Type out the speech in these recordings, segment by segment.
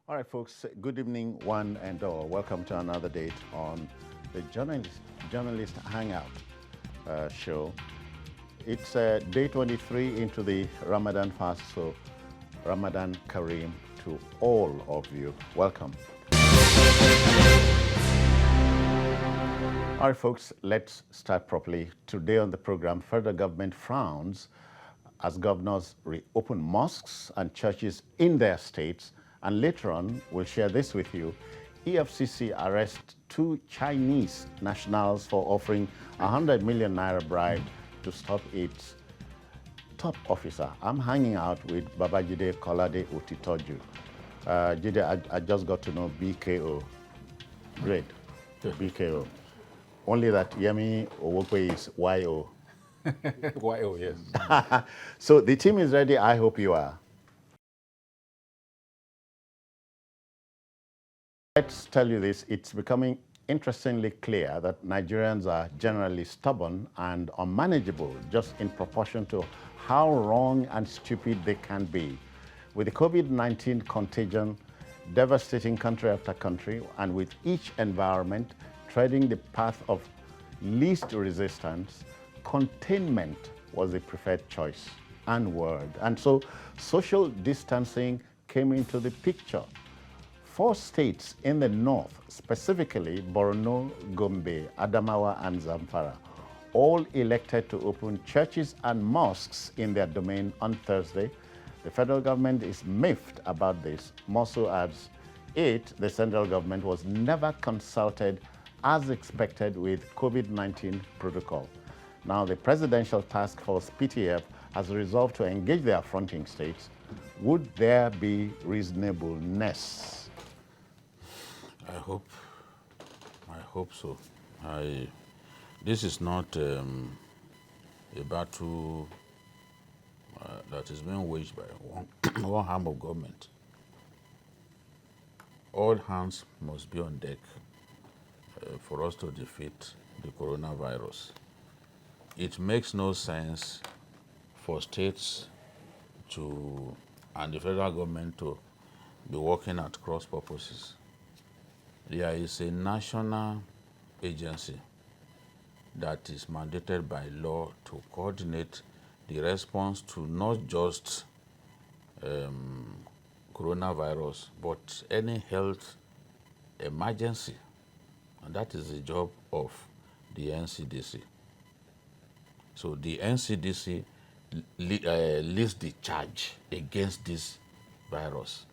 All right, folks, good evening, one and all. Welcome to another date on the Journalist Hangout show. It's day 23 into the Ramadan fast, so Ramadan Kareem to all of you. Welcome. All right, folks, let's start properly. Today on the program, federal government frowns as governors reopen mosques and churches in their states. And later on, we'll share this with you. EFCC arrests 2 Chinese nationals for offering 100 million naira bribe to stop its top officer. I'm hanging out with Babajide Kolade Otitoju. Jide, I just got to know BKO. Great, BKO. Only that Yemi Owokwe is YO. YO, yes. So the team is ready. I hope you are. Let's tell you this. It's becoming interestingly clear that Nigerians are generally stubborn and unmanageable, just in proportion to how wrong and stupid they can be. With the COVID-19 contagion devastating country after country, and with each environment treading the path of least resistance, containment was the preferred choice and word. And so social distancing came into the picture. 4 states in the north, specifically Borno, Gombe, Adamawa, and Zamfara, all elected to open churches and mosques in their domain on Thursday. The federal government is miffed about this, more so as the central government was never consulted as expected with COVID-19 protocol. Now, the Presidential Task Force, PTF, has resolved to engage the affronting states. Would there be reasonableness? I hope so. This is not a battle that is being waged by one arm of government. All hands must be on deck for us to defeat the coronavirus. It makes no sense for states and the federal government to be working at cross purposes. There is a national agency that is mandated by law to coordinate the response to not just coronavirus, but any health emergency. And that is the job of the NCDC. So the NCDC leads the charge against this virus.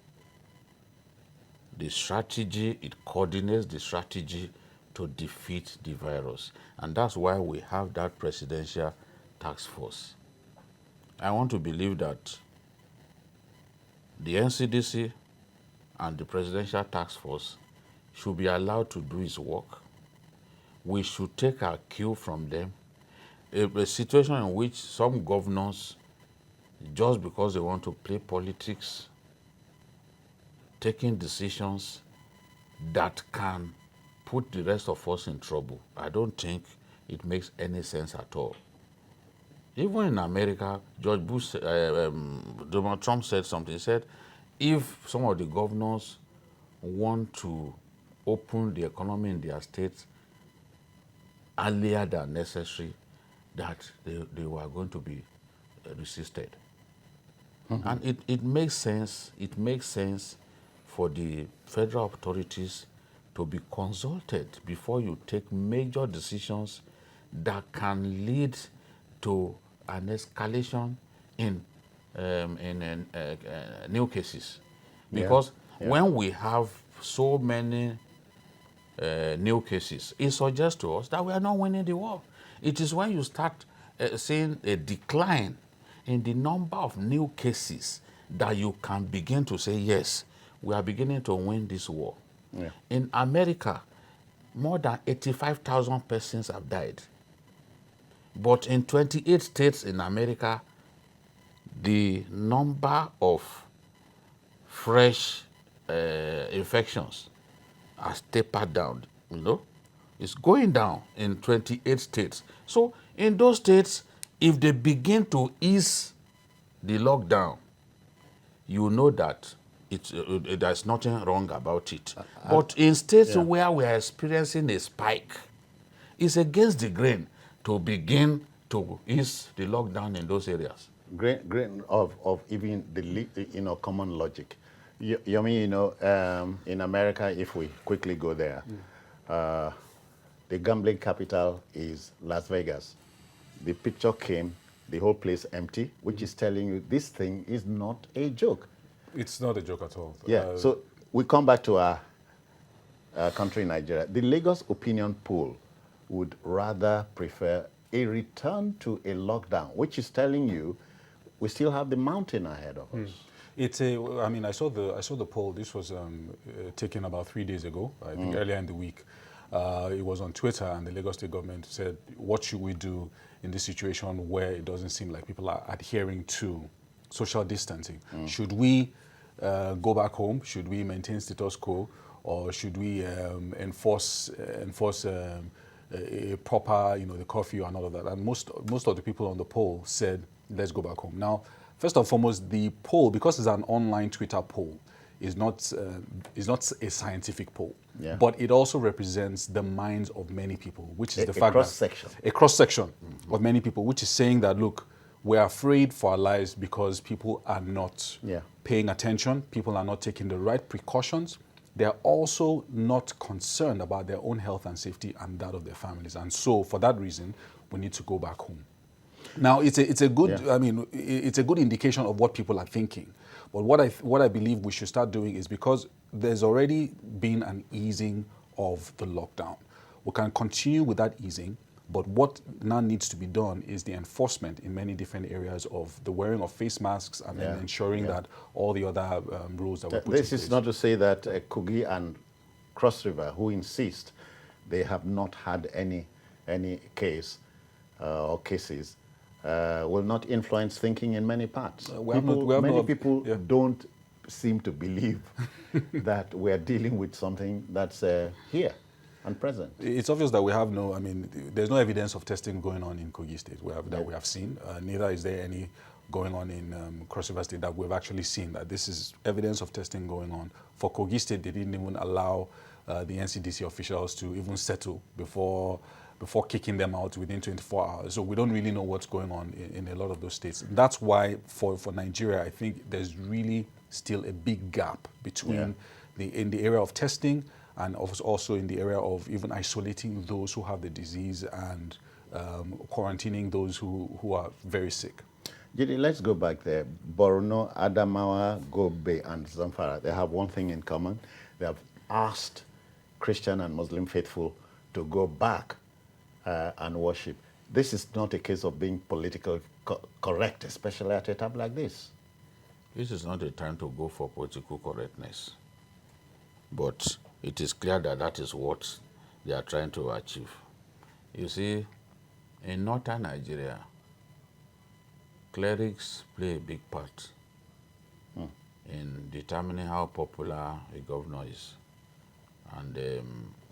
The strategy, it coordinates the strategy to defeat the virus. And that's why we have that presidential task force. I want to believe that the NCDC and the presidential task force should be allowed to do its work. We should take our cue from them. A situation in which some governors, just because they want to play politics, taking decisions that can put the rest of us in trouble. I don't think it makes any sense at all. Even in America, Donald Trump said something. He said, if some of the governors want to open the economy in their states earlier than necessary, that they were going to be resisted. Mm-hmm. And it makes sense. It makes sense for the federal authorities to be consulted before you take major decisions that can lead to an escalation in new cases. Because when we have so many new cases, it suggests to us that we are not winning the war. It is when you start seeing a decline in the number of new cases that you can begin to say, yes, we are beginning to win this war. Yeah. In America, more than 85,000 persons have died. But in 28 states in America, the number of fresh infections has tapered down, It's going down in 28 states. So in those states, if they begin to ease the lockdown, you know that there's nothing wrong about it. But in states where we are experiencing a spike, it's against the grain to begin to ease the lockdown in those areas. Grain of even the common logic. You mean, in America, if we quickly go there, the gambling capital is Las Vegas. The picture came, the whole place empty, which is telling you this thing is not a joke. It's not a joke at all. Yeah, so we come back to our country, Nigeria. The Lagos opinion poll would rather prefer a return to a lockdown, which is telling you we still have the mountain ahead of us. I mean, I saw the poll. This was taken about 3 days ago, I think earlier in the week. It was on Twitter, and the Lagos State government said, what should we do in this situation where it doesn't seem like people are adhering to social distancing? Should we go back home? Should we maintain status quo? Or should we enforce a proper, the curfew and all of that? And most of the people on the poll said, let's go back home. Now, first and foremost, the poll, because it's an online Twitter poll, is not a scientific poll, but it also represents the minds of many people, which is the fact that a cross section of many people, which is saying that, look, we're afraid for our lives because people are not paying attention, people are not taking the right precautions. They're also not concerned about their own health and safety and that of their families, and so for that reason, we need to go back home. Now, it's a good, I mean, it's a good indication of what people are thinking. But what I believe we should start doing is, because there's already been an easing of the lockdown, we can continue with that easing, but what now needs to be done is the enforcement in many different areas of the wearing of face masks and then ensuring that all the other rules that we put in place. This is not to say that Kogi and Cross River, who insist they have not had any case or cases, will not influence thinking in many parts. Many people don't seem to believe that we're dealing with something that's here and present. It's obvious that we have there's no evidence of testing going on in Kogi State that we have seen. Neither is there any going on in Cross River State that we've actually seen. That this is evidence of testing going on. For Kogi State, they didn't even allow the NCDC officials to even settle before kicking them out within 24 hours. So we don't really know what's going on in a lot of those states. That's why for Nigeria, I think there's really still a big gap between in the area of testing and also in the area of even isolating those who have the disease and quarantining those who are very sick. Jide, let's go back there. Borno, Adamawa, Gobe, and Zamfara, they have one thing in common. They have asked Christian and Muslim faithful to go back and worship. This is not a case of being politically correct, especially at a time like this. This is not a time to go for political correctness. But it is clear that that is what they are trying to achieve. You see, in northern Nigeria, clerics play a big part in determining how popular a governor is. And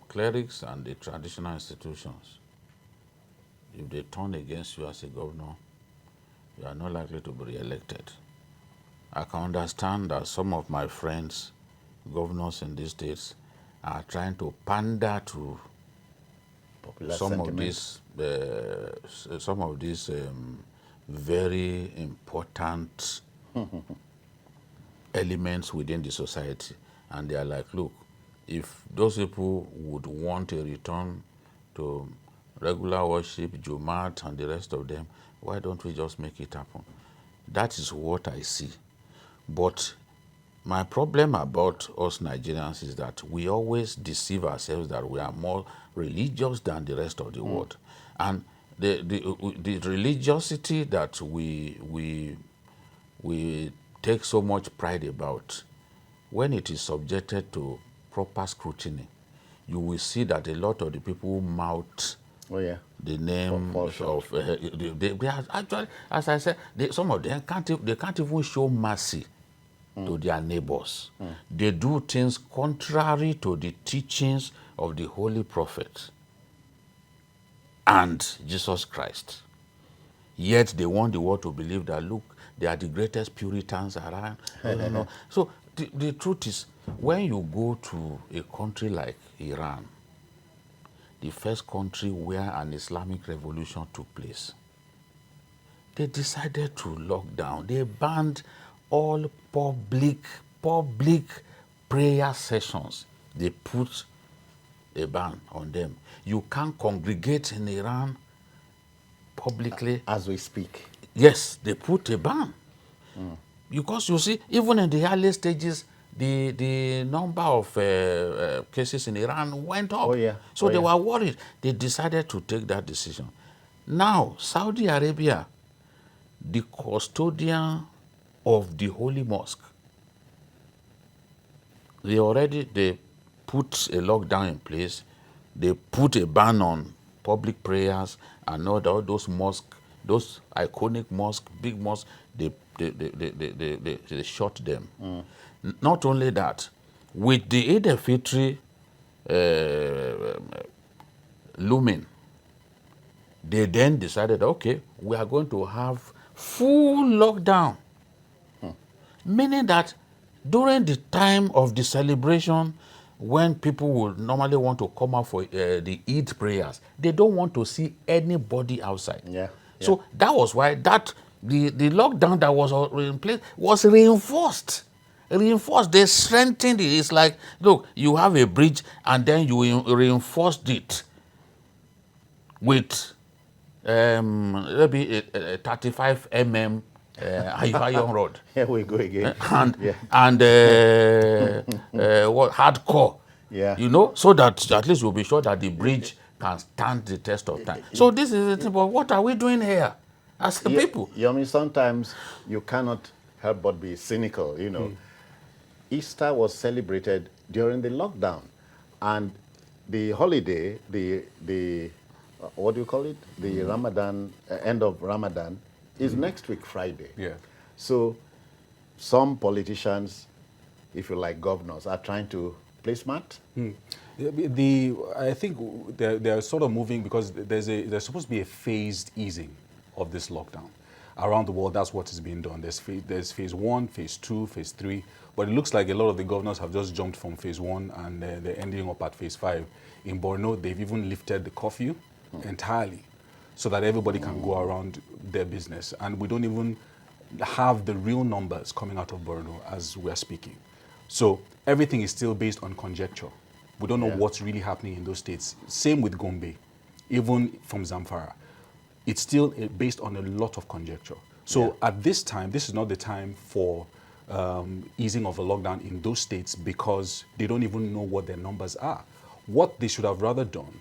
clerics and the traditional institutions, if they turn against you as a governor, you are not likely to be re-elected. I can understand that some of my friends, governors in these states, are trying to pander to Popular some sentiment. of these very important elements within the society, and they are like, look, if those people would want a return to regular worship, Jumat, and the rest of them, why don't we just make it happen? That is what I see. But my problem about us Nigerians is that we always deceive ourselves that we are more religious than the rest of the world. And the religiosity that we take so much pride about, when it is subjected to proper scrutiny, you will see that a lot of the people who mouth the name of they are actually, as I said, some of them can't even show mercy to their neighbors. They do things contrary to the teachings of the Holy Prophet and Jesus Christ. Yet they want the world to believe that, look, they are the greatest Puritans around. No. So the truth is, when you go to a country like Iran, the first country where an Islamic revolution took place, they decided to lock down. They banned all public prayer sessions. They put a ban on them. You can't congregate in Iran publicly. As we speak. Yes, they put a ban. Because you see, even in the early stages, the number of cases in Iran went up. Oh, yeah. So Oh, they yeah. were worried. They decided to take that decision. Now, Saudi Arabia, the custodian of the Holy Mosque, they put a lockdown in place. They put a ban on public prayers and all those mosques, those iconic mosques, big mosques. They shut them. Not only that, with the Eid al-Fitr looming, they then decided, okay, we are going to have full lockdown. Meaning that during the time of the celebration, when people would normally want to come out for the Eid prayers, they don't want to see anybody outside. Yeah. So that was why the lockdown that was in place was reinforced. They strengthened it. It's like, look, you have a bridge and then you reinforced it with maybe a 35 mm iron rod. Here we go again. And Yeah. what hardcore, Yeah. you know, so that at least we'll be sure that the bridge can stand the test of time. So this is the thing. But what are we doing here as a people? I mean, sometimes you cannot help but be cynical, you know. Easter was celebrated during the lockdown, and the holiday, the what do you call it? The Ramadan, end of Ramadan, is next week Friday. Yeah. So some politicians, if you like governors, are trying to play smart. I think they're sort of moving because there's supposed to be a phased easing of this lockdown. Around the world, that's what is being done. There's phase 1, phase 2, phase 3, but it looks like a lot of the governors have just jumped from phase 1 and they're ending up at phase 5. In Borno, they've even lifted the curfew entirely so that everybody can go around their business. And we don't even have the real numbers coming out of Borno as we're speaking. So everything is still based on conjecture. We don't know what's really happening in those states. Same with Gombe, even from Zamfara. It's still based on a lot of conjecture. So at this time, this is not the time for easing of a lockdown in those states because they don't even know what their numbers are. What they should have rather done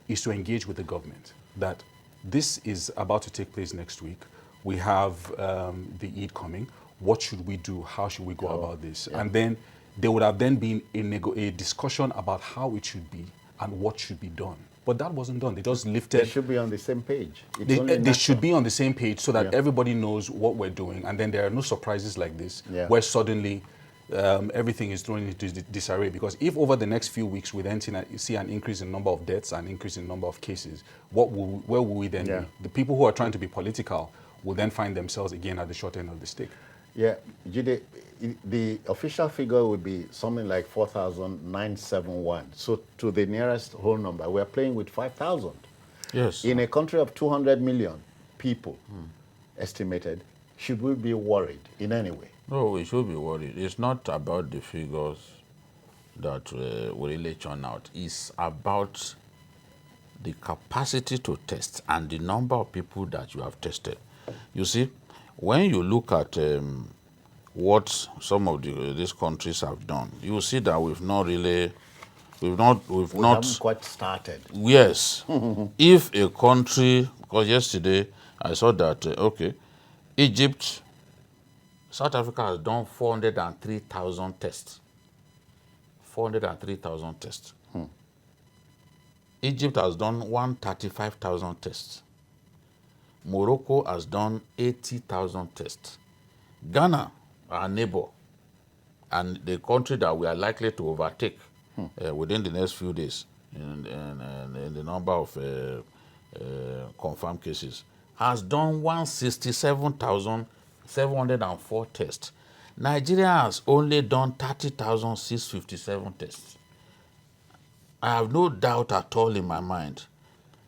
is to engage with the government that this is about to take place next week. We have the Eid coming. What should we do? How should we go about this? And then there would have then been a discussion about how it should be and what should be done. But that wasn't done. They just lifted. They should be on the same page. They should be on the same page so that everybody knows what we're doing. And then there are no surprises like this where suddenly everything is thrown into disarray. Because if over the next few weeks we then see an increase in number of deaths, an increase in number of cases, where will we then be? The people who are trying to be political will then find themselves again at the short end of the stick. Yeah, Jide, the official figure would be something like 4,971. So to the nearest whole number, we're playing with 5,000. Yes. In a country of 200 million people estimated, should we be worried in any way? No, we should be worried. It's not about the figures that we really churn out. It's about the capacity to test and the number of people that you have tested. You see, when you look at what some of these countries have done, you see that we haven't quite started. Yes. If a country, because yesterday I saw that, Egypt, South Africa has done 403,000 tests. 403,000 tests. Egypt has done 135,000 tests. Morocco has done 80,000 tests. Ghana, our neighbor, and the country that we are likely to overtake within the next few days in the number of confirmed cases, has done 167,704 tests. Nigeria has only done 30,657 tests. I have no doubt at all in my mind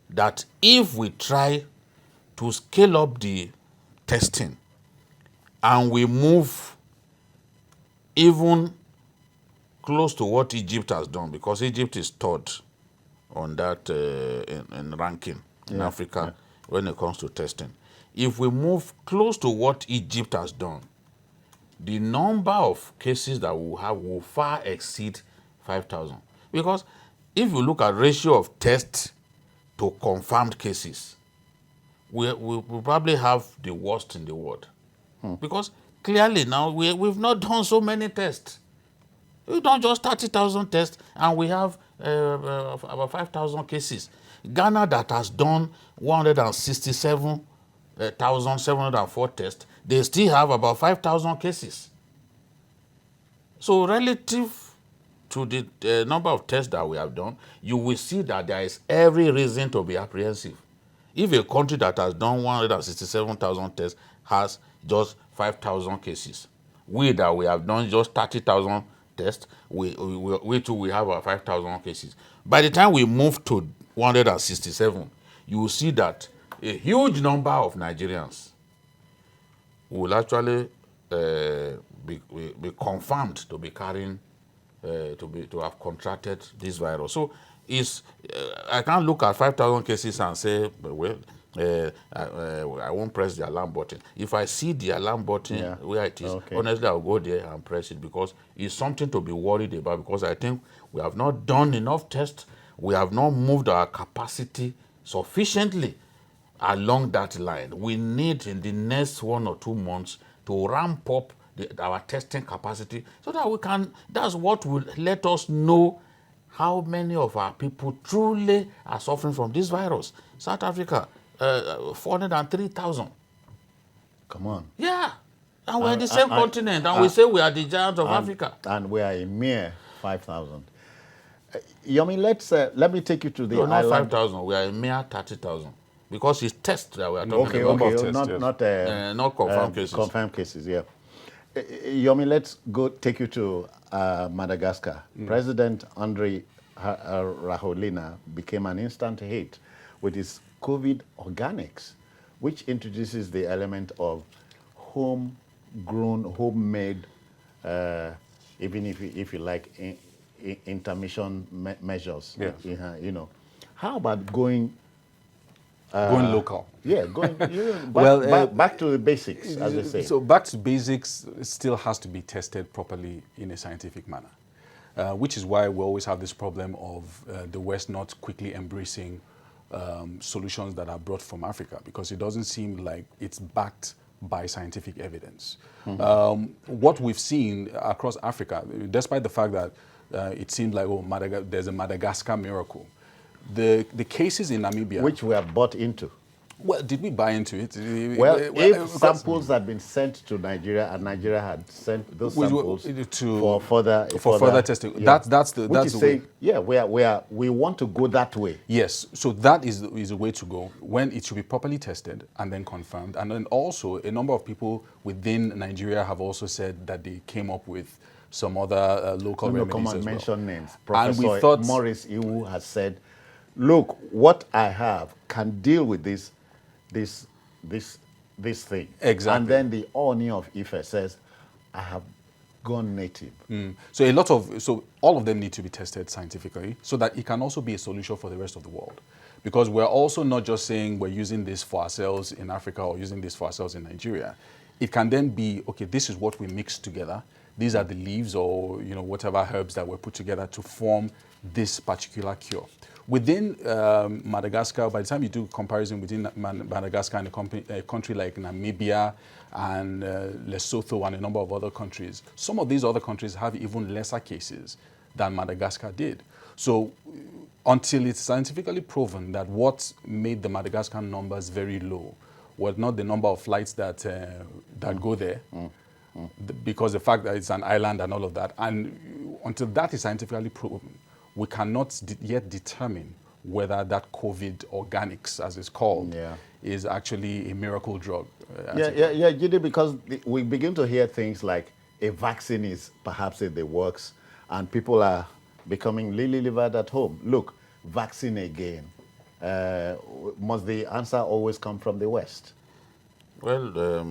that if we try to scale up the testing and we move even close to what Egypt has done, because Egypt is third on that in ranking in Africa when it comes to testing. If we move close to what Egypt has done, the number of cases that we will have will far exceed 5,000. Because if you look at ratio of tests to confirmed cases, we probably have the worst in the world. Because clearly now we've not done so many tests. We've done just 30,000 tests and we have about 5,000 cases. Ghana, that has done 167,704 tests, they still have about 5,000 cases. So relative to the number of tests that we have done, you will see that there is every reason to be apprehensive. If a country that has done 167,000 tests has just 5,000 cases, we that we have done just 30,000 tests, we too will have our 5,000 cases. By the time we move to 167, you will see that a huge number of Nigerians will actually be confirmed to be carrying, to have contracted this virus. So I can't look at 5,000 cases and say, well, I won't press the alarm button. If I see the alarm button where it is, honestly, I'll go there and press it, because it's something to be worried about, because I think we have not done enough tests. We have not moved our capacity sufficiently along that line. We need in the next 1 or 2 months to ramp up our testing capacity so that we can, that's what will let us know how many of our people truly are suffering from this virus. South Africa, 403,000. Come on. Yeah. And we're the same continent, and we say we are the giants of Africa. And we are a mere 5,000. Yomi, let me take you to the no, not island. 5,000. We are a mere 30,000. Because it's tests that we are talking about. Okay, Tests, not confirmed cases. Confirmed cases, yeah. Yomi, let's go take you to Madagascar. President Andre Rajoelina became an instant hit with his COVID organics, which introduces the element of homegrown, homemade, even if you like, intermission measures. Yes. You know, how about going local? Yeah, back to the basics, as they say. So back to basics still has to be tested properly in a scientific manner, which is why we always have this problem of the West not quickly embracing solutions that are brought from Africa, because it doesn't seem like it's backed by scientific evidence. What we've seen across Africa, despite the fact that it seems like there's a Madagascar miracle, the cases in Namibia, which we have bought into. Well, did we buy into it? Well, if samples had been sent to Nigeria and Nigeria had sent those samples for further testing, yeah. that's the way. Yeah, we want to go that way. Yes, so that is a way to go, when it should be properly tested and then confirmed. And then also a number of people within Nigeria have also said that they came up with some other local remedies come and as mention well. names. And we Professor thought Morris Iwu has said, look, what I have can deal with this thing. Exactly. And then the Oni of Ife says, I have gone native. So all of them need to be tested scientifically so that it can also be a solution for the rest of the world. Because we're also not just saying we're using this for ourselves in Africa or using this for ourselves in Nigeria. It can then be, okay, this is what we mix together. These are the leaves or whatever herbs that were put together to form this particular cure. Within Madagascar, by the time you do comparison within Madagascar and a country like Namibia and Lesotho and a number of other countries, some of these other countries have even lesser cases than Madagascar did. So until it's scientifically proven that what made the Madagascar numbers very low was not the number of flights that go there, because the fact that it's an island and all of that, and until that is scientifically proven, we cannot yet determine whether that COVID organics, as it's called, is actually a miracle drug. Jide, because we begin to hear things like a vaccine is perhaps in the works, and people are becoming lily-livered at home. Look, vaccine again. Must the answer always come from the West? Well,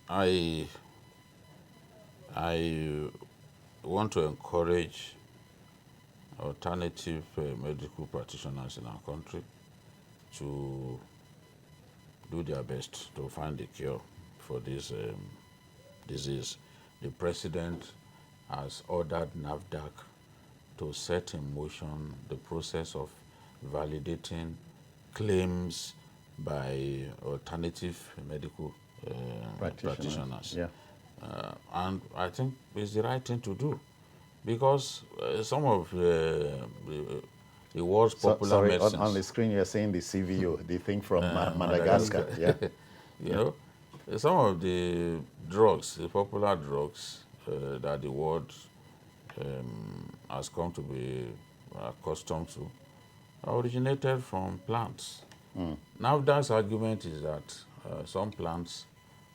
I want to encourage alternative medical practitioners in our country to do their best to find a cure for this disease. The president has ordered NAFDAC to set in motion the process of validating claims by alternative medical practitioners. Yeah. And I think it's the right thing to do, because some of the world's popular Sorry, medicines. on the screen you're saying the CVO, the thing from Madagascar. Yeah. You know, some of the drugs, the popular drugs that the world has come to be accustomed to, are originated from plants. Now, that argument is that some plants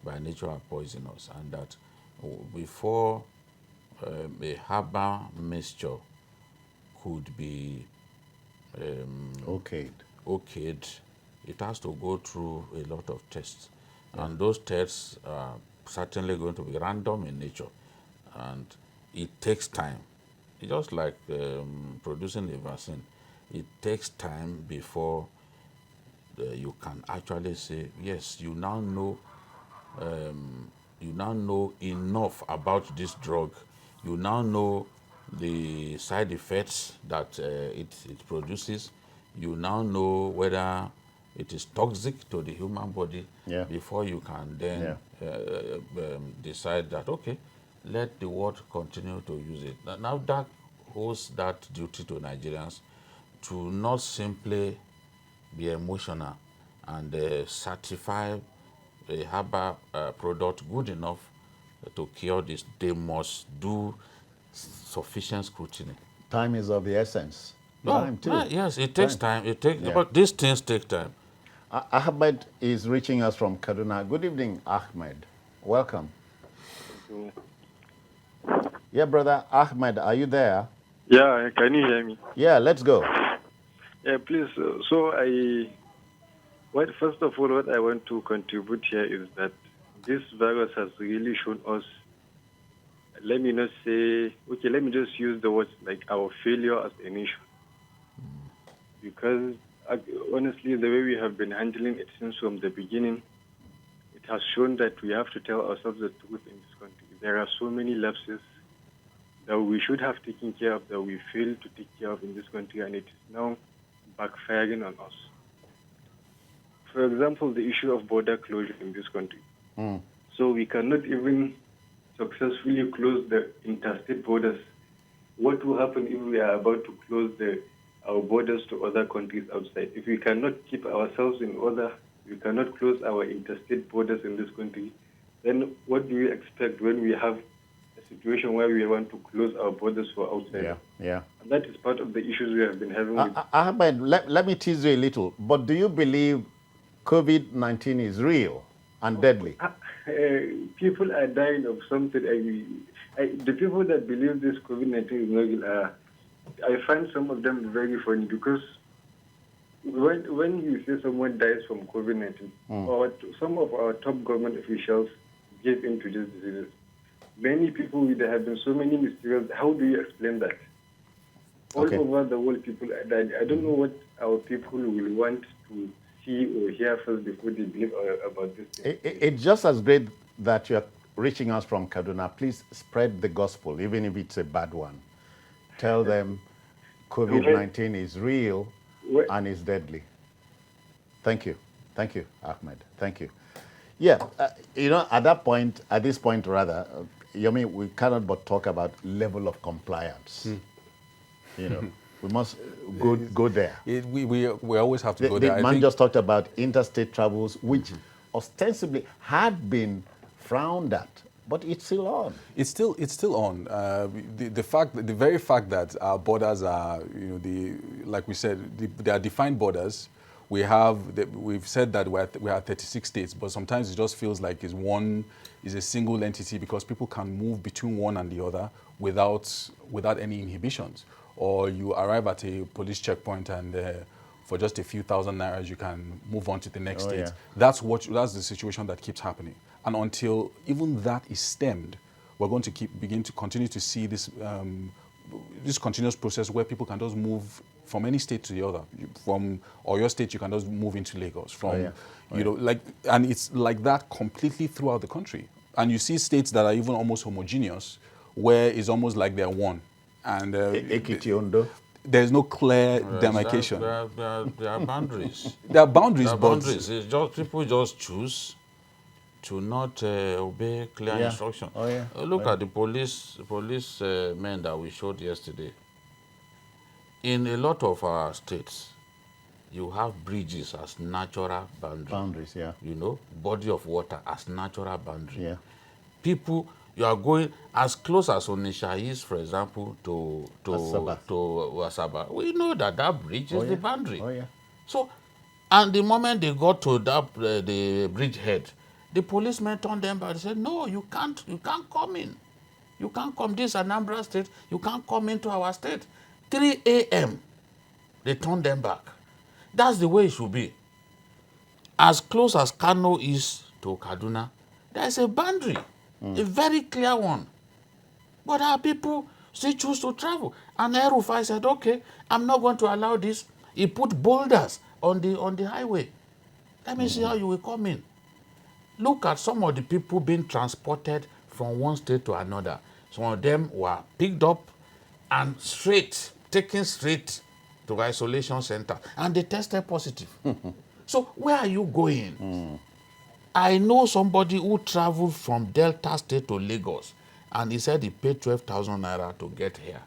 by nature are poisonous, and that before a herbal mixture could be okayed, it has to go through a lot of tests. And those tests are certainly going to be random in nature, and it takes time. It's just like producing a vaccine. It takes time before you can actually say, yes, you now know enough about this drug. You now know the side effects that it produces. You now know whether it is toxic to the human body before you can then decide that, okay, let the world continue to use it. Now that holds that duty to Nigerians to not simply be emotional and certify a herbal product good enough to cure this. They must do sufficient scrutiny. Time is of the essence. Time too. Yes, it takes time. But these things take time. Ahmed is reaching us from Kaduna. Good evening, Ahmed. Welcome. Yeah, brother Ahmed, are you there? Yeah, can you hear me? Yeah, let's go. Yeah, please. First of all, what I want to contribute here is that this virus has really shown us, let me just use the words like our failure as a nation. Because honestly, the way we have been handling it since from the beginning, it has shown that we have to tell ourselves the truth in this country. There are so many lapses that we should have taken care of, that we failed to take care of in this country, and it is now backfiring on us. For example, the issue of border closure in this country. So we cannot even successfully close the interstate borders. What will happen if we are about to close our borders to other countries outside? If we cannot keep ourselves in order, we cannot close our interstate borders in this country, then what do you expect when we have a situation where we want to close our borders for outside? Yeah. And that is part of the issues we have been having. Ahmed, let me tease you a little. But do you believe COVID-19 is real and deadly? People are dying of something. The people that believe this COVID-19 is not real, I find some of them very funny, because when you say someone dies from COVID-19, or some of our top government officials gave into this disease, many people, there have been so many mysterious. How do you explain that? All over the world, people are dying. I don't know what our people will want to see or hear first before they believe about this thing. It's just as great that you're reaching us from Kaduna. Please spread the gospel, even if it's a bad one. Tell them COVID-19 is real and is deadly. Thank you, Ahmed. Thank you. Yeah, at this point, Yomi, we cannot but talk about level of compliance. We must go there. We always have to go there. The man just talked about interstate travels, which ostensibly had been frowned at, but it's still on. It's still on. The very fact that our borders are, like we said, they are defined borders, we've said that we are 36 states, but sometimes it just feels like is a single entity because people can move between one and the other without any inhibitions. Or you arrive at a police checkpoint and for just a few thousand naira you can move on to the next state. Yeah. That's the situation that keeps happening. And until even that is stemmed, we're going to continue to see this continuous process where people can just move from any state to the other. Or your state, you can just move into Lagos. And it's like that completely throughout the country. And you see states that are even almost homogeneous, where it's almost like they're one. And Ekiti, Ondo. There's no clear demarcation. There are boundaries. There are boundaries, There are but boundaries. It's just, people just choose to not obey clear instruction. Look at the police men that we showed yesterday. In a lot of our states, you have bridges as natural boundaries. Boundaries, yeah. You know, body of water as natural boundary. Yeah. People, you are going as close as Onitsha is, for example, to Asaba. We know that bridge is the boundary. Oh, yeah. So, and the moment they got to the bridge head, the policemen turned them back and said, no, you can't come in. You can't come. This is Anambra State. You can't come into our state. 3 a.m. They turned them back. That's the way it should be. As close as Kano is to Kaduna, there's a boundary, a very clear one. But our people still choose to travel. And El-Rufai said, okay, I'm not going to allow this. He put boulders on the highway. Let me see how you will come in. Look at some of the people being transported from one state to another. Some of them were picked up and taken straight to isolation center, and they tested positive. So where are you going? I know somebody who traveled from Delta State to Lagos, and he said he paid 12,000 naira to get here.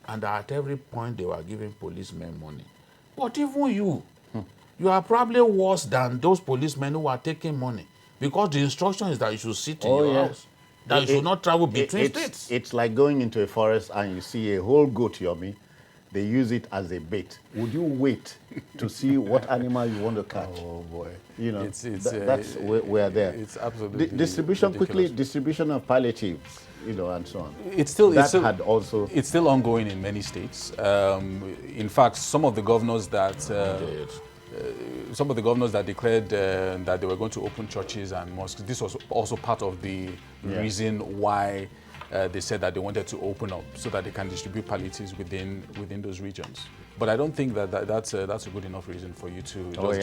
And at every point, they were giving policemen money. But even you are probably worse than those policemen who are taking money, because the instruction is that you should sit in your house, that you should not travel between states. It's like going into a forest and you see a whole goat, Yomi. They use it as a bait. Would you wait to see what animal you want to catch? Oh boy! You know, that's we're there. It's absolutely distribution ridiculous. quickly. Distribution of palliatives, and so on. It's still ongoing in many states. In fact, some of the governors that declared that they were going to open churches and mosques, this was also part of the reason why they said that they wanted to open up so that they can distribute palliatives within those regions. But I don't think that's a good enough reason for you to just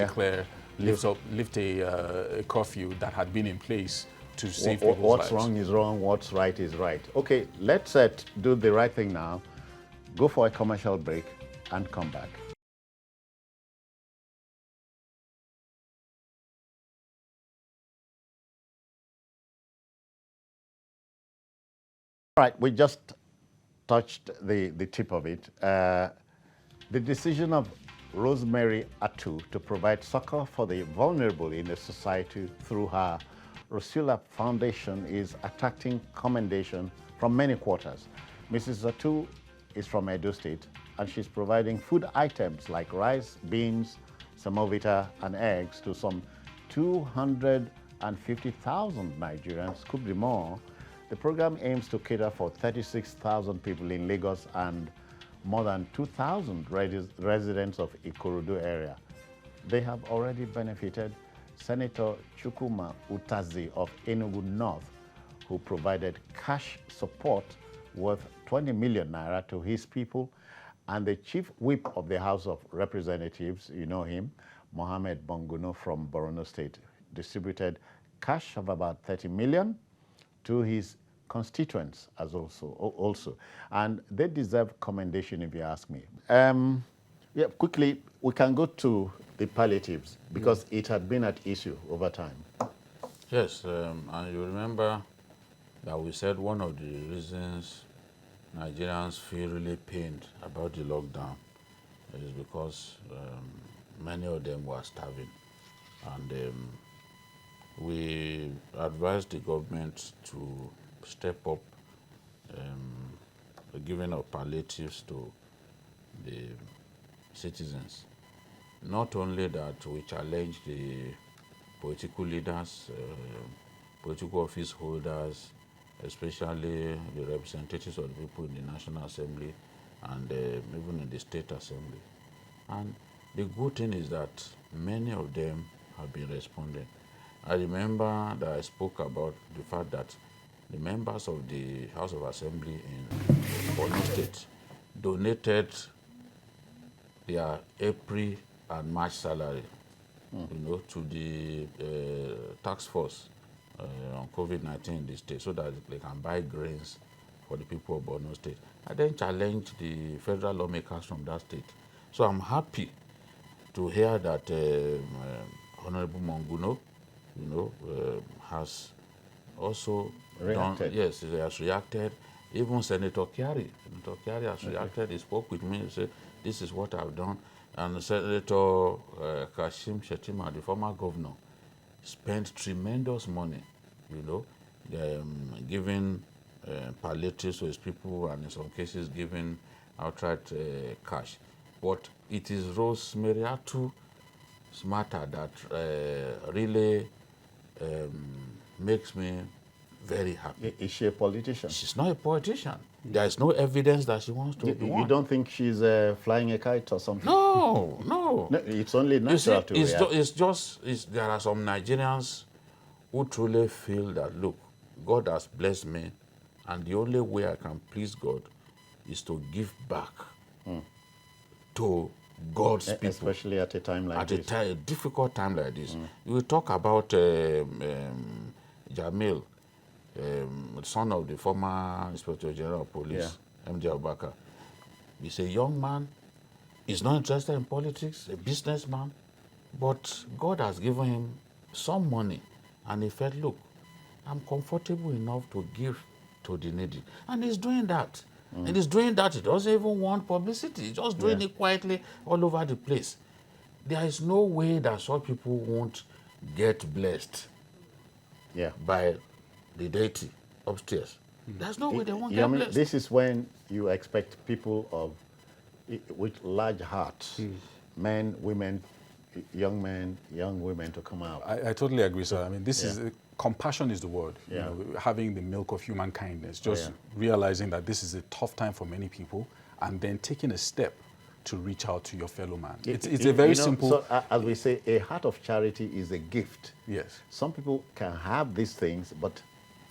lift a curfew that had been in place to save people's lives. What's wrong is wrong, what's right is right. Okay, let's do the right thing now. Go for a commercial break and come back. All right, we just touched the tip of it. The decision of Rosemary Atu to provide succor for the vulnerable in the society through her Rosula Foundation is attracting commendation from many quarters. Mrs. Atu is from Edo State, and she's providing food items like rice, beans, semovita, and eggs to some 250,000 Nigerians, could be more. The program aims to cater for 36,000 people in Lagos and more than 2,000 residents of Ikorodu area. They have already benefited. Senator Chukwuma Utazi of Enugu North, who provided cash support worth 20 million naira to his people, and the chief whip of the House of Representatives, you know him, Mohammed Bonguno from Borno State, distributed cash of about 30 million to his constituents as also. And they deserve commendation, if you ask me. Quickly, we can go to the palliatives because it had been at issue over time. Yes, and you remember that we said one of the reasons Nigerians feel really pained about the lockdown is because many of them were starving. And we advised the government to step up the giving of palliatives to the citizens. not only that we challenge the political leaders, political office holders, especially the representatives of the people in the National Assembly and even in the State Assembly. And the good thing is that many of them have been responding. I remember that I spoke about the fact that the members of the House of Assembly in Borno State donated their April and March salary, to the task force on COVID-19 in the state so that they can buy grains for the people of Borno State. I then challenged the federal lawmakers from that state. So I'm happy to hear that Honorable Monguno, has also Reacted. yes, he has reacted. Even Senator Kyari has reacted. He spoke with me. He said, "This is what I've done." And Senator Kashim Shettima, the former governor, spent tremendous money, giving palliatives to his people, and in some cases giving outright cash. But it is Rosemary Atu's matter that really makes me very happy. Is she a politician? She's not a politician. There is no evidence that she wants to be You one. don't think she's flying a kite or something? No. No, it's only You see, natural to react. there are some Nigerians who truly feel that, look, God has blessed me, and the only way I can please God is to give back to God's people. Especially at a time like this. At a difficult time like this. You will talk about Jamil, son of the former Inspector General of Police, MJ Obaka. He's a young man. He's not interested in politics, a businessman. But God has given him some money. And he felt, look, I'm comfortable enough to give to the needy. And he's doing that. And he's doing that. He doesn't even want publicity. He's just doing it quietly all over the place. There is no way that such people won't get blessed by the deity upstairs. There's no way they won't get blessed. This is when you expect people with large hearts, men, women, young women to come out. I totally agree, sir. I mean, this is compassion is the word. Yeah. Having the milk of human kindness, just realizing that this is a tough time for many people, and then taking a step to reach out to your fellow man. It's a very simple. So, as we say, a heart of charity is a gift. Yes. Some people can have these things, but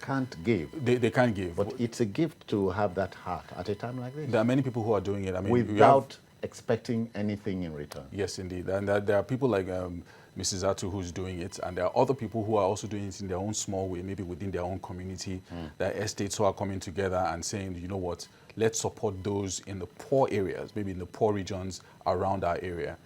can't give. They can't give. But it's a gift to have that heart at a time like this. There are many people who are doing it. I mean, without expecting anything in return. Yes, indeed. And there are people like Mrs. Atu who's doing it, and there are other people who are also doing it in their own small way, maybe within their own community. There are estates who are coming together and saying, you know what, let's support those in the poor areas, maybe in the poor regions around our area.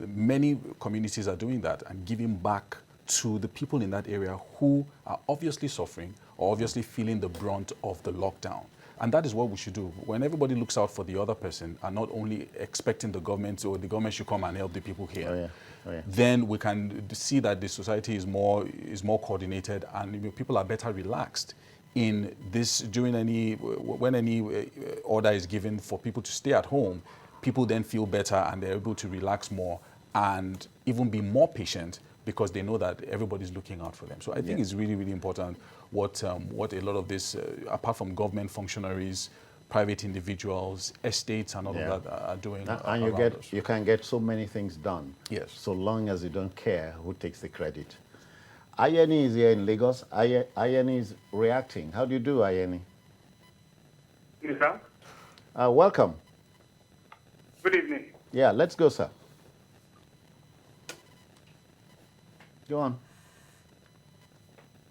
Many communities are doing that and giving back to the people in that area who are obviously suffering or obviously feeling the brunt of the lockdown. And that is what we should do. When everybody looks out for the other person and not only expecting the government or the government should come and help the people here, then we can see that the society is more coordinated, and people are better relaxed in this when any order is given for people to stay at home. People then feel better and they're able to relax more and even be more patient because they know that everybody's looking out for them. So I think it's really, really important what a lot of this, apart from government functionaries, private individuals, estates and all of that are doing. And you can get so many things done. Yes. So long as you don't care who takes the credit. Ayeni is here in Lagos. Ayeni is reacting. How do you do, Ayeni? Yes, sir. Welcome. Good evening. Yeah, let's go, sir. Go on.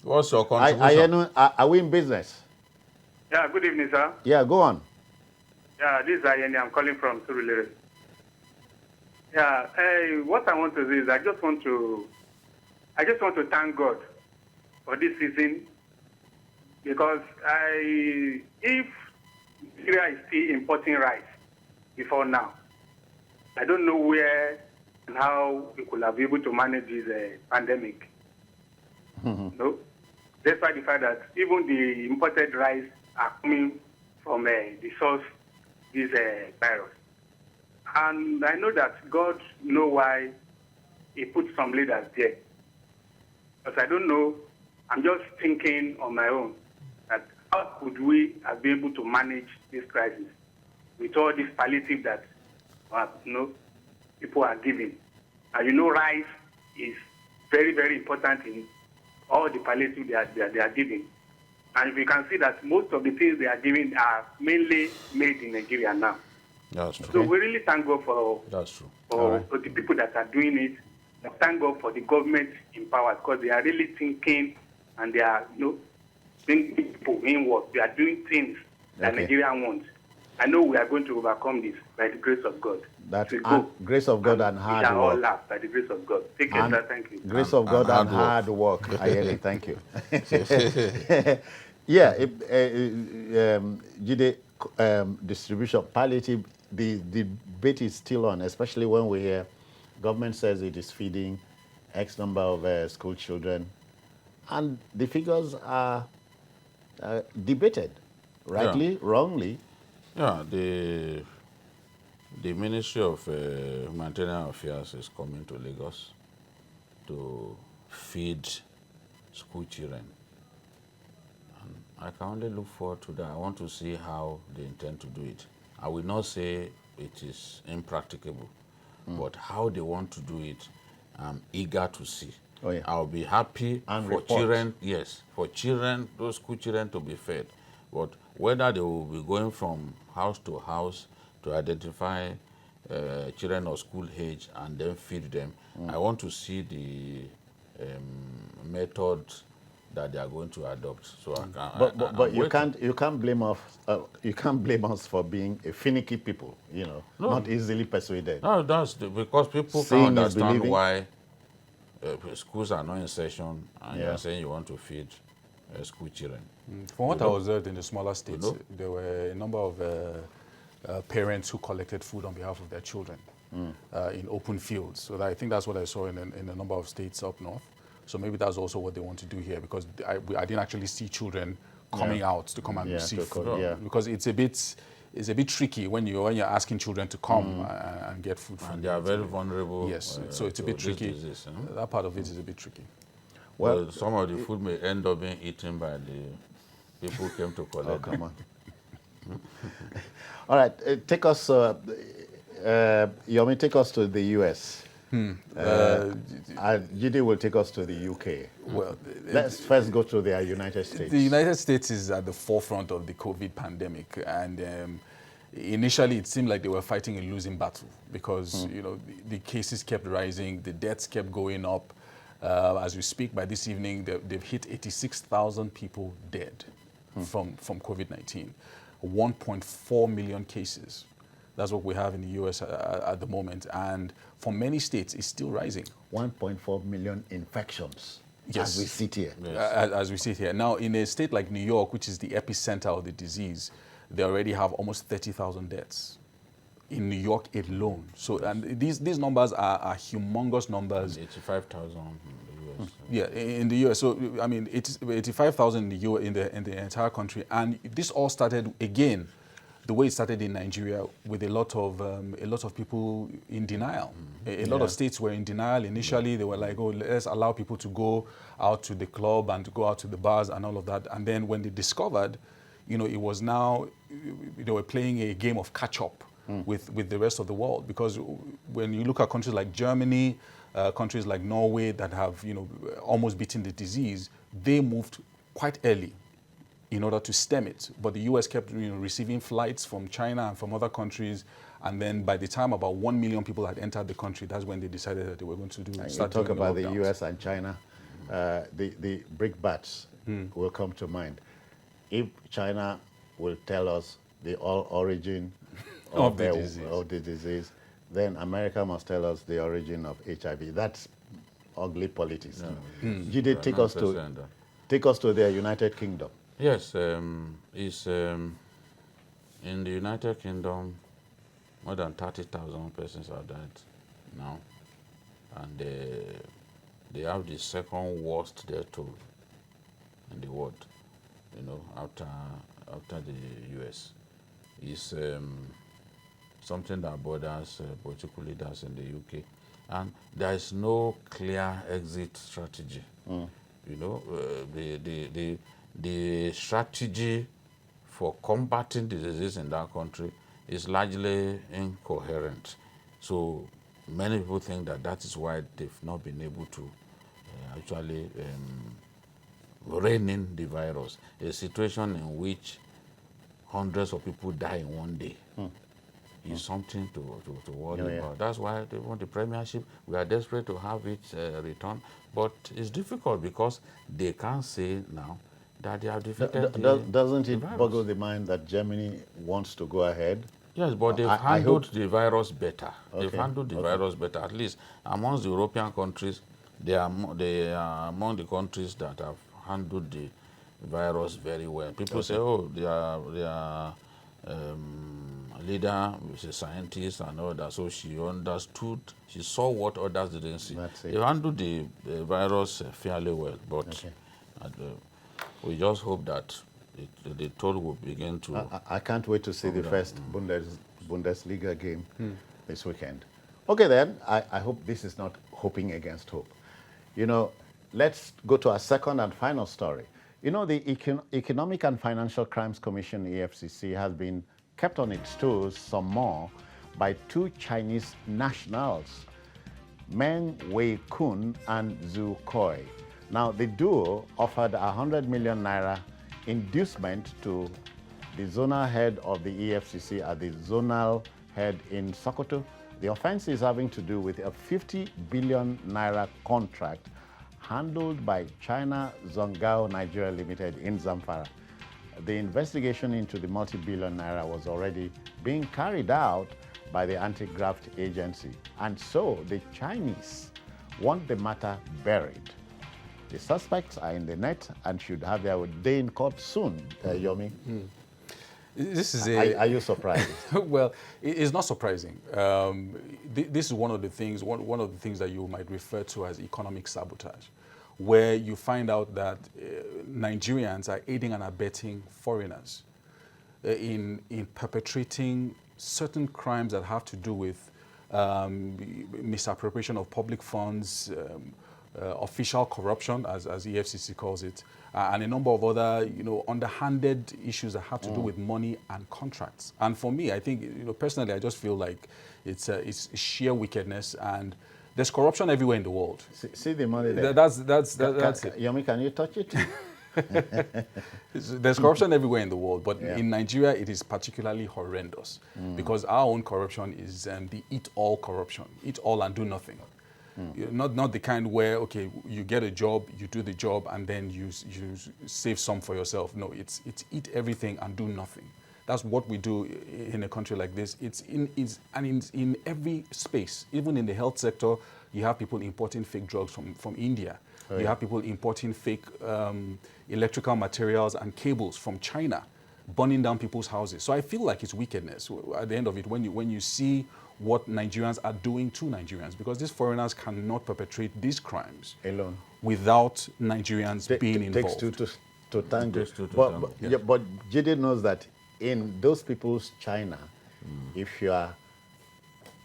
What's your contribution? Ayeni, are we in business? Yeah, good evening, sir. Yeah, go on. Yeah, this is Ayeni. I'm calling from Surulere. Yeah, what I want to do is I just want to thank God for this season, because if Nigeria is still importing rice before now, I don't know where and how we could have been able to manage this pandemic. No, despite the fact that even the imported rice are coming from the source this virus. And I know that God knows why he put some leaders there. But I don't know. I'm just thinking on my own that how could we have been able to manage this crisis with all this palliative that people are giving. And rice is very, very important in all the palliative they are giving. And if you can see that most of the things they are giving are mainly made in Nigeria now. That's true. So we really thank God for the people that are doing it. And thank God for the government in power, because they are really thinking and they are bringing people in work. They are doing things that Nigeria wants. I know we are going to overcome this by the grace of God. That's grace of God and hard work. We shall all work. laugh by the grace of God. Take care, sir. Thank you. Grace of God and hard work. Ayeni, thank you. Yeah, Jide, distribution, palliative, the debate is still on, especially when we hear government says it is feeding X number of school children, and the figures are debated, rightly, wrongly. Yeah, the Ministry of Humanitarian Affairs is coming to Lagos to feed school children. And I can only look forward to that. I want to see how they intend to do it. I will not say it is impracticable, but how they want to do it, I'm eager to see. Oh, yeah. I'll be happy and for report. Children, yes, for children, those school children to be fed. But whether they will be going from house to house to identify children of school age and then feed them, I want to see the method that they are going to adopt. So, but you can't blame us for being a finicky people, not easily persuaded. No, that's because people Seeing can't is understand believing. why schools are not in session and you're saying you want to feed school children. From what I observed in the smaller states, there were a number of parents who collected food on behalf of their children in open fields. So I think that's what I saw in a number of states up north. So maybe that's also what they want to do here, because I didn't actually see children coming out to come and receive food. Because it's a bit tricky when you're asking children to come and get food from And they are very vulnerable. Yes, so it's a bit tricky. Disease, That part of it is a bit tricky. Well, some of the food may end up being eaten by the people who came to collect. Oh, come on. All right, take us, Yomi, take us to the U.S. Jide will take us to the UK. Well, let's first go to the United States. The United States is at the forefront of the COVID pandemic, and initially it seemed like they were fighting a losing battle because the cases kept rising, the deaths kept going up. As we speak, by this evening, they've hit 86,000 people dead from COVID-19, 1.4 million cases. That's what we have in the U.S. At the moment. And for many states, it's still rising. 1.4 million infections as we sit here. Yes. As we sit here. Now, in a state like New York, which is the epicenter of the disease, they already have almost 30,000 deaths in New York alone. So, and these numbers are humongous numbers. 85,000 in the U.S. Yeah, in the U.S. So, I mean, it's 85,000 in the entire country. And this all started, again, the way it started in Nigeria, with a lot of people in denial. A lot of states were in denial. Initially, they were like, oh, let's allow people to go out to the club and to go out to the bars and all of that. And then when they discovered, it was now, they were playing a game of catch-up with the rest of the world. Because when you look at countries like Germany, countries like Norway that have, almost beaten the disease, they moved quite early in order to stem it. But the U.S. kept receiving flights from China and from other countries. And then by the time about 1 million people had entered the country, that's when they decided that they were going to start talk about the lockdowns. The U.S. and China. The brickbats will come to mind. If China will tell us the origin of the disease, then America must tell us the origin of HIV. That's ugly politics. Jide, take us to the United Kingdom. Yes, it's in the United Kingdom, more than 30,000 persons are dead now, and they have the second worst death toll in the world. After the US, is something that bothers political leaders in the UK. And there is no clear exit strategy. You know, the strategy for combating the disease in that country is largely incoherent. So many people think that that is why they've not been able to actually rein in the virus. A situation in which hundreds of people die in one day is something to worry about. That's why they want the premiership. We are desperate to have it return, but it's difficult because they can't say now that they have defeated Doesn't the it virus. boggle the mind that Germany wants to go ahead? Yes, but they've I handled hope- the virus better. They've Okay, handled the virus better. At least amongst the European countries, they are among the countries that have handled the virus very well. People say, oh, their leader is a scientist and all that, so she understood, she saw what others didn't see. That's it. They handled the virus fairly well, but we just hope that the toll will begin to... I can't wait to see the first Bundesliga game this weekend. Okay, then, I hope this is not hoping against hope. You know, let's go to our second and final story. You know, the Economic and Financial Crimes Commission, EFCC, has been kept on its toes some more by two Chinese nationals, Meng Wei-kun and Zhu Koi. Now, the duo offered 100 million naira inducement to the zonal head of the EFCC at the zonal head in Sokoto. The offense is having to do with a 50 billion naira contract handled by China Zhongao Nigeria Limited in Zamfara. The investigation into the multi-billion naira was already being carried out by the anti-graft agency, and so the Chinese want the matter buried. The suspects are in the net and should have their day in court soon, Yomi. This is Are you surprised? Well, it's not surprising. This is one of the things that you might refer to as economic sabotage, where you find out that Nigerians are aiding and abetting foreigners in perpetrating certain crimes that have to do with misappropriation of public funds, official corruption, as EFCC calls it, and a number of other, underhanded issues that have to do with money and contracts. And for me, I think, personally, I just feel like it's sheer wickedness, and there's corruption everywhere in the world. See the money there. That's it. Yomi, can you touch it? There's corruption everywhere in the world, but in Nigeria, it is particularly horrendous because our own corruption is the eat-all corruption, eat all and do nothing. Not the kind where, okay, you get a job, you do the job, and then you save some for yourself. No, it's eat everything and do nothing. That's what we do in a country like this. It's in every space. Even in the health sector, you have people importing fake drugs from India. You have people importing fake electrical materials and cables from China, burning down people's houses. So I feel like it's wickedness at the end of it when you see what Nigerians are doing to Nigerians, because these foreigners cannot perpetrate these crimes alone without Nigerians being involved. Takes two to tango. Takes two to tango. But JD knows that in those people's China, if you are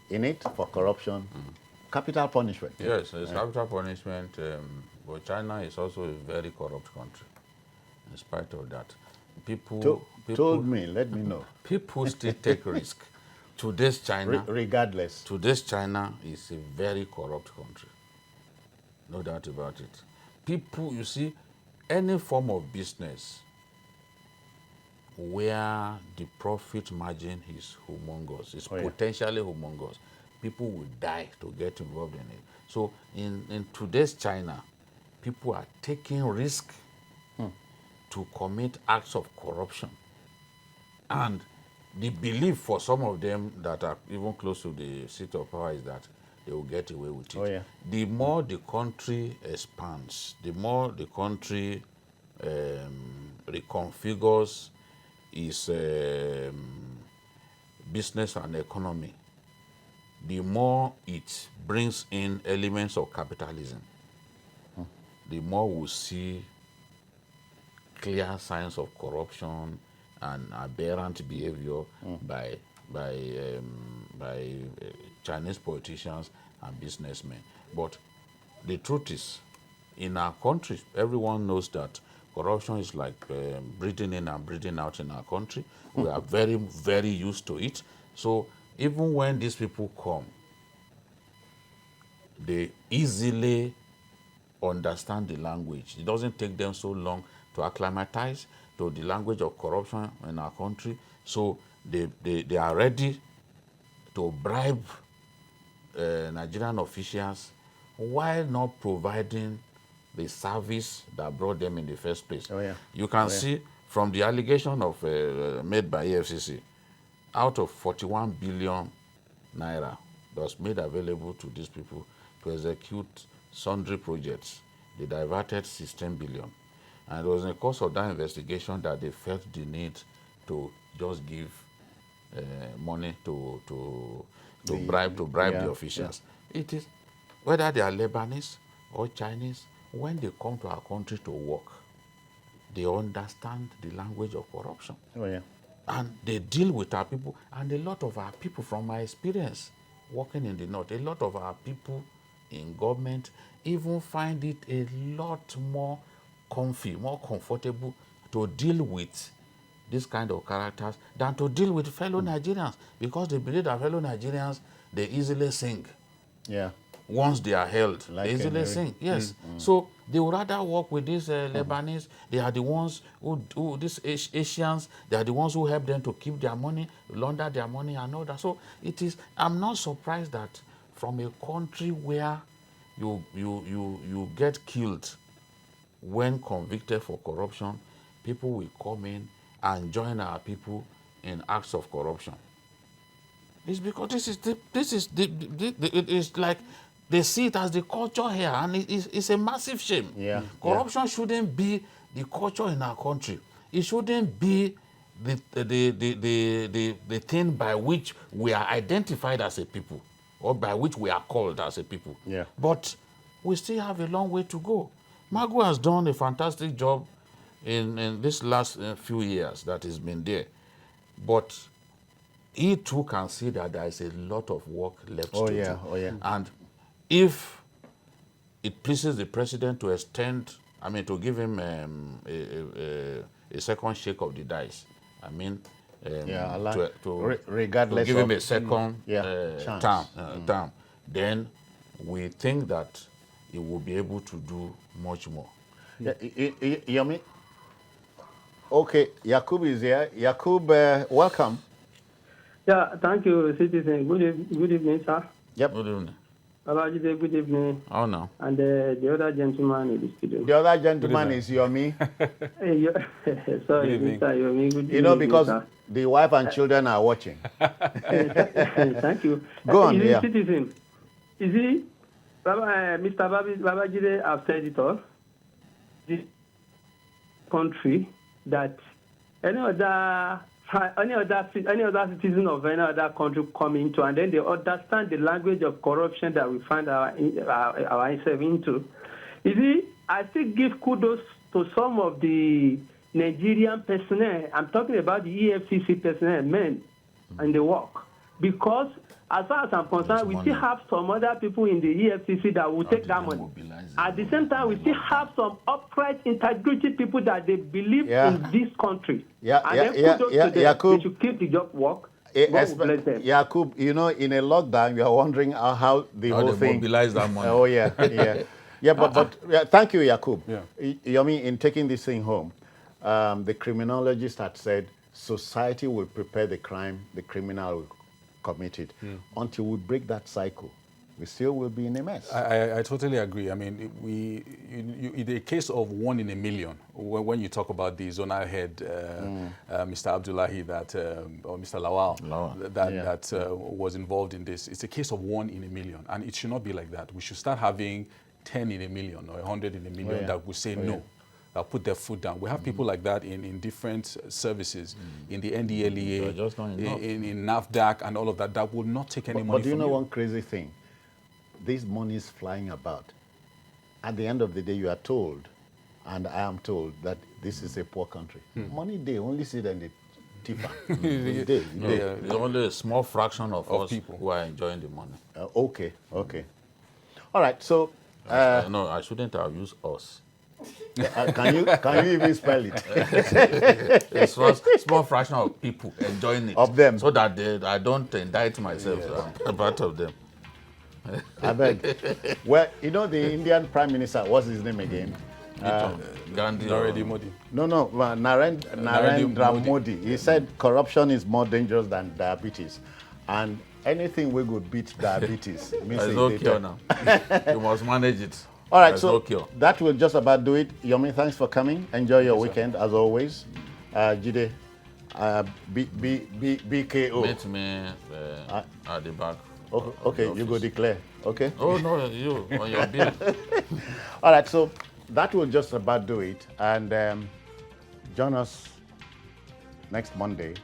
in it for corruption, capital punishment. Yes, it's capital punishment, but China is also a very corrupt country. In spite of that, people told me, let me know. People still take risk. Today's China, Regardless. Today's China is a very corrupt country. No doubt about it. People, you see, any form of business where the profit margin is humongous, is potentially humongous, people will die to get involved in it. So in today's China, people are taking risk to commit acts of corruption. And the belief for some of them that are even close to the seat of power is that they will get away with it. The more the country expands, the more the country reconfigures its business and economy, the more it brings in elements of capitalism, the more we'll see clear signs of corruption and aberrant behavior by by Chinese politicians and businessmen. But the truth is, in our country, everyone knows that corruption is like breathing in and breathing out in our country. We are very, very used to it. So even when these people come, they easily understand the language. It doesn't take them so long to acclimatize to the language of corruption in our country. So they are ready to bribe Nigerian officials while not providing the service that brought them in the first place. Oh, yeah. You can see from the allegation of made by EFCC, out of 41 billion naira that was made available to these people to execute sundry projects, they diverted 16 billion. And it was in the course of that investigation that they felt the need to just give money to bribe the officials. It is whether they are Lebanese or Chinese, when they come to our country to work, they understand the language of corruption. Oh, yeah. And they deal with our people. And a lot of our people, from my experience working in the north, a lot of our people in government even find it a lot more comfy, more comfortable to deal with this kind of characters than to deal with fellow Nigerians, because they believe that fellow Nigerians, they easily sing. Yeah. Once they are held, Like they easily sing. Yes. So they would rather work with these Lebanese. They are the ones who these Asians, they are the ones who help them to keep their money, launder their money and all that. So it is, I'm not surprised that from a country where you get killed when convicted for corruption, people will come in and join our people in acts of corruption. It's because it is like they see it as the culture here, and it's a massive shame. Yeah. Corruption shouldn't be the culture in our country. It shouldn't be the thing by which we are identified as a people, or by which we are called as a people. Yeah. But we still have a long way to go. Magu has done a fantastic job in this last few years that he's been there. But he too can see that there is a lot of work left to do. Oh, yeah. And if it pleases the president to extend, to give him a second shake of the dice, regardless to give of him a second chance. term, then we think that he will be able to do much more. Yeah, Yomi? Okay, Yakub is here. Yakub, welcome. Yeah, thank you, citizen. Good evening, sir. Yep. Good evening. Babajide, good evening. Oh, no. And the other gentleman in the studio. The other gentleman is Yomi. Sorry, Mr. Yomi. Good You know, evening, because sir. the wife and children are watching. Thank you. Go on, yeah. Citizen, is he, Mr. Babajide, have said it all. This country that any other citizen of any other country come into, and then they understand the language of corruption that we find ourselves into. You see, I still give kudos to some of the Nigerian personnel. I'm talking about the EFCC personnel, men, and the work. Because as far as I'm concerned, we still have some other people in the EFCC that will take that money. At the same time, we still have some upright, integrity people that they believe in this country. Yakub, they should keep the job work. God will bless them. Yakub, you know, in a lockdown, you are wondering how the whole they thing mobilize that money. Oh yeah. But thank you, Yakub. Yeah. Yomi, in taking this thing home, the criminologist had said society will prepare the crime, the criminal will commit it. Until we break that cycle, we still will be in a mess. I totally agree. I mean, in the case of 1 in a million, when you talk about the zonal head, Mr. Abdullahi, or Mr. Lawal, that was involved in this, it's a case of 1 in a million, and it should not be like that. We should start having 10 in a million or 100 in a million that will say no. That put their foot down. We have people like that in different services, in the NDLEA, in NAFDAC, and all of that, that will not take any money from you. But do you know one crazy thing? This money is flying about. At the end of the day, you are told, and I am told, that this is a poor country. Money, they only sit and tipper. We did. No, it's only a small fraction of us people who are enjoying the money. Okay. All right. So, No, I shouldn't have used us. can you even spell it? A small fraction of people enjoying it. Of them. So that I don't indict myself a part of them. I beg. Well, you know the Indian Prime Minister, what's his name again? Gandhi. Narendra Modi. No, Narendra Modi. He said corruption is more dangerous than diabetes. And anything we could beat diabetes means There's no cure now. You must manage it. All right, There's so no cure. that will just about do it. Yomi, thanks for coming. Enjoy your weekend, as always. Jide, BKO. Meet me at the back. Okay, you go declare. Okay? Oh, no, you, on your bill. All right, so that will just about do it. And join us next Monday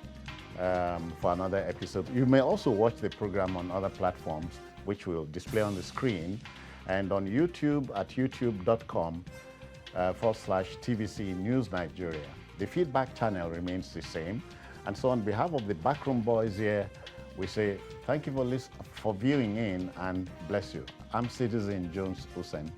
for another episode. You may also watch the program on other platforms, which will display on the screen, and on YouTube at youtube.com/TVC News Nigeria. The feedback channel remains the same. And so on behalf of the Backroom Boys here, we say thank you for viewing in and bless you. I'm Citizen Jones Hussein.